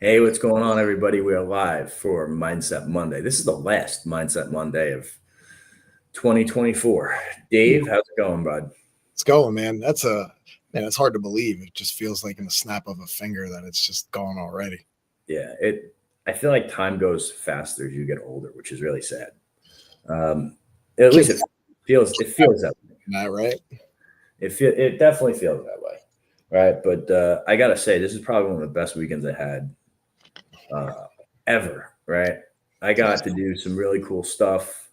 Hey, what's going on, everybody? We are live for Mindset Monday. This is the last Mindset Monday of 2024. Dave, how's it going, bud? It's going, man. It's hard to believe. It just feels like in the snap of a finger that it's just gone already. Yeah, I feel like time goes faster as you get older, which is really sad. At least it feels that way. That right? It definitely feels that way, right? But I gotta say, this is probably one of the best weekends I had ever. Right? I got to do some really cool stuff.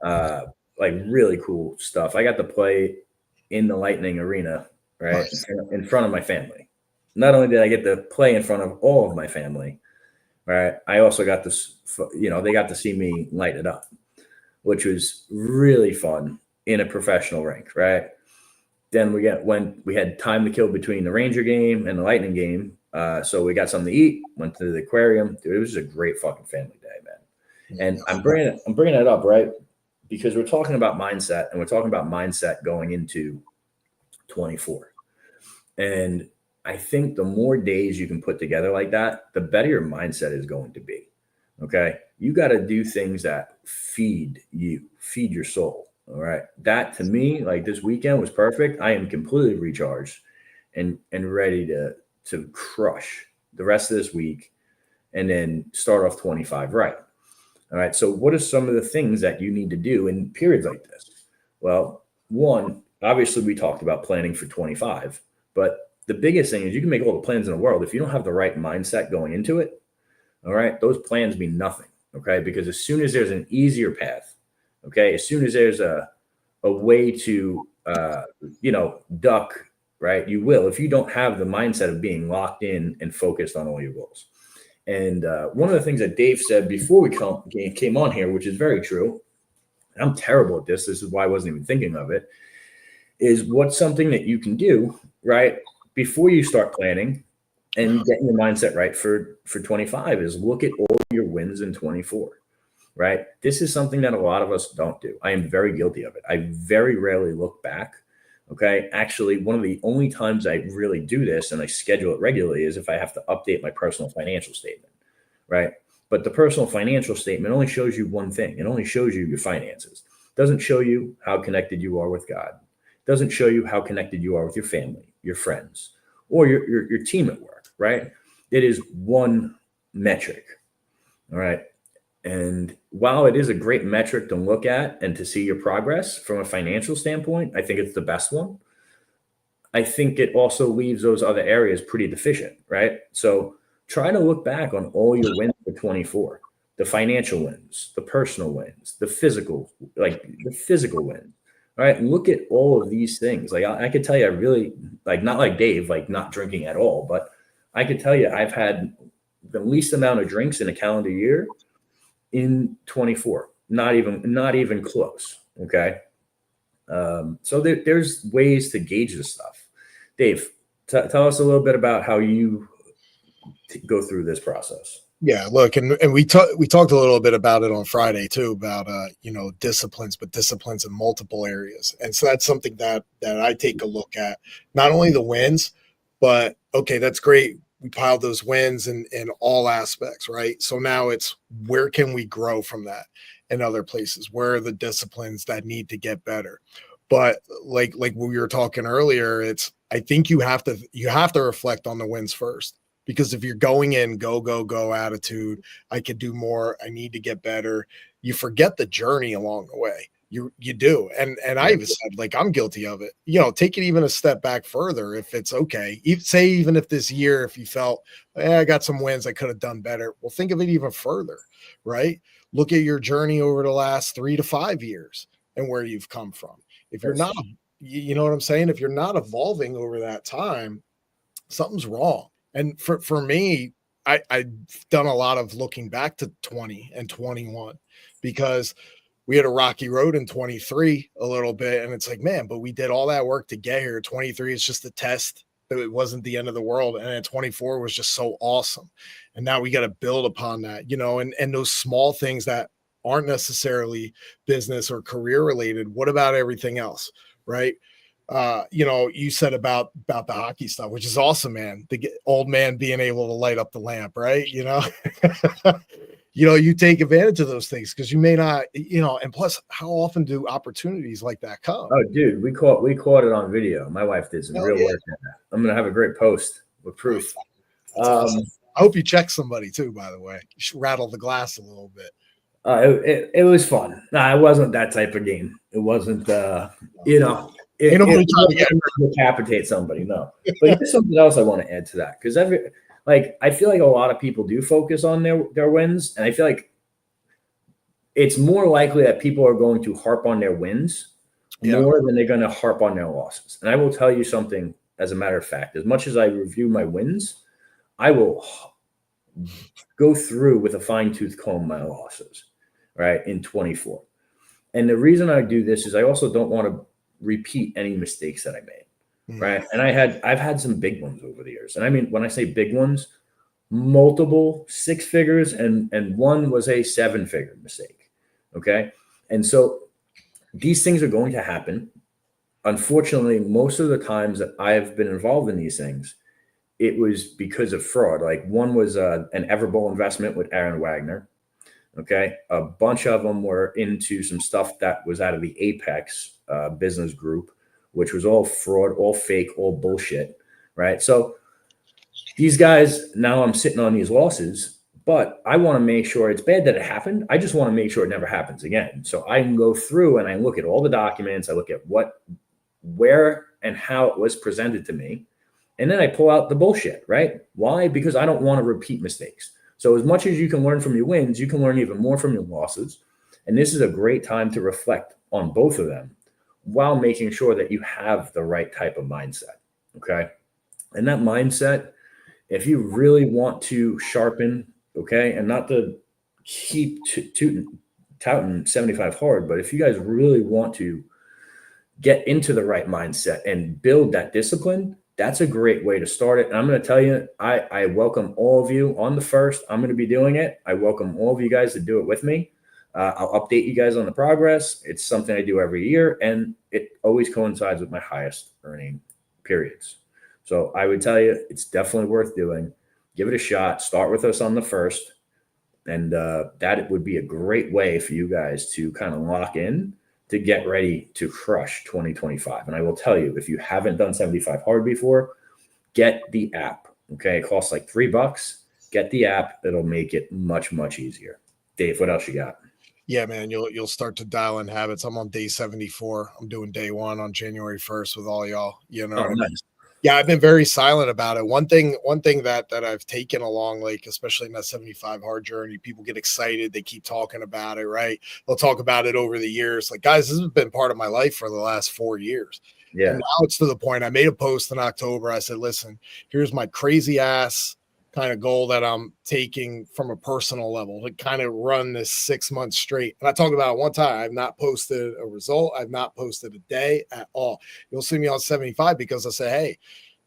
Uh, like really cool stuff. I got to play in the Lightning Arena, right, Nice. in front of my family. Not only did I get to play in front of all of my family, right, I also got to, they got to see me light it up, which was really fun in a professional rink, right? Then when we had time to kill between the Ranger game and the Lightning game, so we got something to eat. Went to the aquarium, dude. It was just a great fucking family day, man. And I'm bringing it up, right, because we're talking about mindset, and we're talking about mindset going into 24. And I think the more days you can put together like that, the better your mindset is going to be. Okay. You got to do things that feed your soul. All right. That to me, like this weekend was perfect. I am completely recharged and ready to crush the rest of this week and then start off 25 right. All right. So, what are some of the things that you need to do in periods like this? Well, one, obviously, we talked about planning for 25, but the biggest thing is you can make all the plans in the world. If you don't have the right mindset going into it, all right, those plans mean nothing. Okay. Because as soon as there's an easier path, okay, as soon as there's a way to, duck, right, you will, if you don't have the mindset of being locked in and focused on all your goals. And one of the things that Dave said before came on here, which is very true, and I'm terrible at this. This is why I wasn't even thinking of it. Is what's something that you can do right before you start planning and getting your mindset right for 25 is look at all your wins in 24. Right. This is something that a lot of us don't do. I am very guilty of it. I very rarely look back. Okay. Actually, one of the only times I really do this and I schedule it regularly is if I have to update my personal financial statement. Right. But the personal financial statement only shows you one thing. It only shows you your finances. It doesn't show you how connected you are with God. It doesn't show you how connected you are with your family, your friends, or your team at work. Right. It is one metric. All right. And while it is a great metric to look at and to see your progress from a financial standpoint, I think it's the best one. I think it also leaves those other areas pretty deficient, right? So try to look back on all your wins for 24, the financial wins, the personal wins, the physical wins, right? Look at all of these things. Like I could tell you, I really like not like Dave, like not drinking at all, but I could tell you I've had the least amount of drinks in a calendar year in 24, not even close. Okay. So there's ways to gauge this stuff. Dave, tell us a little bit about how you go through this process. Yeah, look, and we talked a little bit about it on Friday too about disciplines, but disciplines in multiple areas, and so that's something that I take a look at. Not only the wins, but okay, that's great. We piled those wins in all aspects, right? So now it's where can we grow from that in other places? Where are the disciplines that need to get better? But like we were talking earlier, it's I think you have to reflect on the wins first because if you're going in go attitude, I could do more, I need to get better, you forget the journey along the way. You do. And I Yeah. even said, like, I'm guilty of it. Take it even a step back further. If it's okay, even if this year, if you felt, I got some wins, I could have done better. Well, think of it even further, right? Look at your journey over the last 3 to 5 years and where you've come from. If you're That's not, you know what I'm saying? If you're not evolving over that time, something's wrong. And for me, I've done a lot of looking back to 20 and 21 because we had a rocky road in 23 a little bit. And it's like, man, but we did all that work to get here. 23 is just a test. It wasn't the end of the world. And then 24 was just so awesome. And now we got to build upon that, and those small things that aren't necessarily business or career related. What about everything else? Right. You said about the hockey stuff, which is awesome, man. The old man being able to light up the lamp, right? You take advantage of those things because you may not, and plus, how often do opportunities like that come? Oh, dude, we caught it on video. My wife did some real work on that. I'm gonna have a great post with proof. That's awesome. I hope you check somebody too, by the way. You should rattle the glass a little bit. It was fun. No, it wasn't that type of game. It wasn't, it decapitate somebody. No, but here's something else I want to add to that because I feel like a lot of people do focus on their wins, and I feel like it's more likely that people are going to harp on their wins more than they're going to harp on their losses. And I will tell you something, as a matter of fact, as much as I review my wins, I will go through with a fine-tooth comb my losses, right, in 24. And the reason I do this is I also don't want to repeat any mistakes that I made, right? And I've had some big ones over the years. And I mean, when I say big ones, multiple 6 figures and one was a 7-figure mistake, okay? And so these things are going to happen. Unfortunately, most of the times that I've been involved in these things, it was because of fraud. Like one was an Everbowl investment with Aaron Wagner. Okay. A bunch of them were into some stuff that was out of the Apex business group, which was all fraud, all fake, all bullshit. Right. So these guys, now I'm sitting on these losses, but I want to make sure it's bad that it happened. I just want to make sure it never happens again. So I can go through and I look at all the documents. I look at where and how it was presented to me. And then I pull out the bullshit, right? Why? Because I don't want to repeat mistakes. So as much as you can learn from your wins, you can learn even more from your losses. And this is a great time to reflect on both of them while making sure that you have the right type of mindset, okay? And that mindset, if you really want to sharpen, okay, and not to keep touting 75 hard, but if you guys really want to get into the right mindset and build that discipline, that's a great way to start it. And I'm going to tell you, I welcome all of you on the 1st. I'm going to be doing it. I welcome all of you guys to do it with me. I'll update you guys on the progress. It's something I do every year, and it always coincides with my highest earning periods. So I would tell you, it's definitely worth doing. Give it a shot. Start with us on the 1st. And that would be a great way for you guys to kind of lock in to get ready to crush 2025. And I will tell you, if you haven't done 75 hard before, get the app. Okay. It costs like $3. Get the app. It'll make it much, much easier. Dave, what else you got? Yeah, man, you'll start to dial in habits. I'm on day 74. I'm doing day 1 on January 1st with all y'all, Oh, nice. Yeah, I've been very silent about it. One thing that I've taken along, like especially in that 75 hard journey, people get excited. They keep talking about it, right? They'll talk about it over the years. Like, guys, this has been part of my life for the last 4 years. Yeah. And now it's to the point. I made a post in October. I said, listen, here's my crazy ass kind of goal that I'm taking from a personal level to kind of run this 6 months straight. And I talked about it one time. I've not posted a result. I've not posted a day at all. You'll see me on 75 because I say, hey,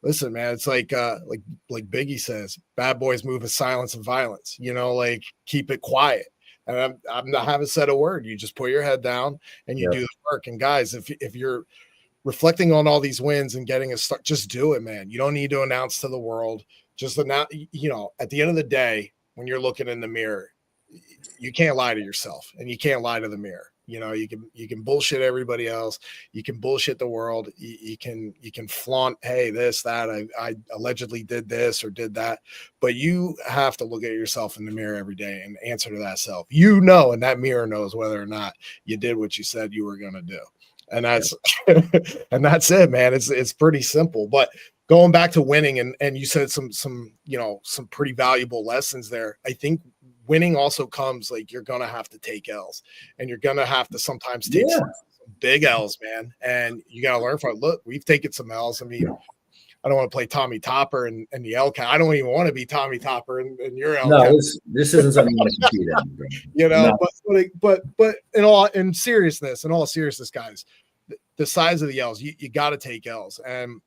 listen, man, it's like Biggie says, bad boys move in silence and violence, like keep it quiet. And I'm not haven't said a word. You just put your head down and you do the work. And guys, if you're reflecting on all these wins and getting a start, just do it, man. You don't need to announce to the world. Just announce, at the end of the day, when you're looking in the mirror, you can't lie to yourself and you can't lie to the mirror. You can bullshit everybody else. You can bullshit the world. You can flaunt, hey, this, that, I allegedly did this or did that. But you have to look at yourself in the mirror every day and answer to that self. And that mirror knows whether or not you did what you said you were going to do. And that's and that's it, man. It's pretty simple. But going back to winning, and you said some pretty valuable lessons there. I think winning also comes like you're gonna have to take L's, and you're gonna have to sometimes take some big L's, man. And you gotta learn from it. Look, we've taken some L's. I mean, I don't want to play Tommy Topper and the L count. I don't even want to be Tommy Topper and your L count. No, this isn't something you want to compete in. No. But in all seriousness, guys, the size of the L's, you got to take L's. And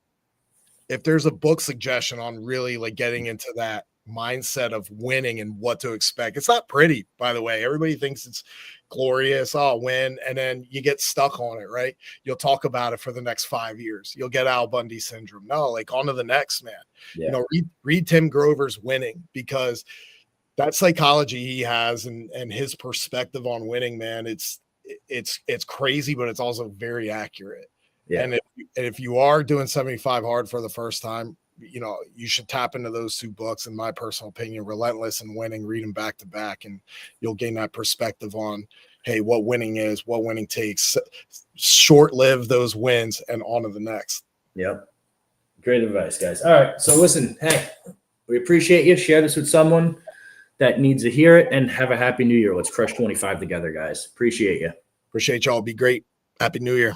if there's a book suggestion on really like getting into that mindset of winning and what to expect. It's not pretty, by the way. Everybody thinks it's glorious. Oh, win. And then you get stuck on it, right? You'll talk about it for the next 5 years. You'll get Al Bundy syndrome. No, like on to the next, man. Yeah. You know, read Tim Grover's Winning, because that psychology he has and his perspective on winning, man, it's crazy, but it's also very accurate. Yeah. And if you are doing 75 hard for the first time, you know, you should tap into those two books, in my personal opinion, Relentless and Winning. Read them back to back, and you'll gain that perspective on, hey, what winning is, what winning takes. Short-live those wins and on to the next. Yep. Great advice, guys. All right. So listen, hey, we appreciate you. Share this with someone that needs to hear it, and have a happy new year. Let's crush 25 together, guys. Appreciate you. Appreciate y'all. Be great. Happy New Year.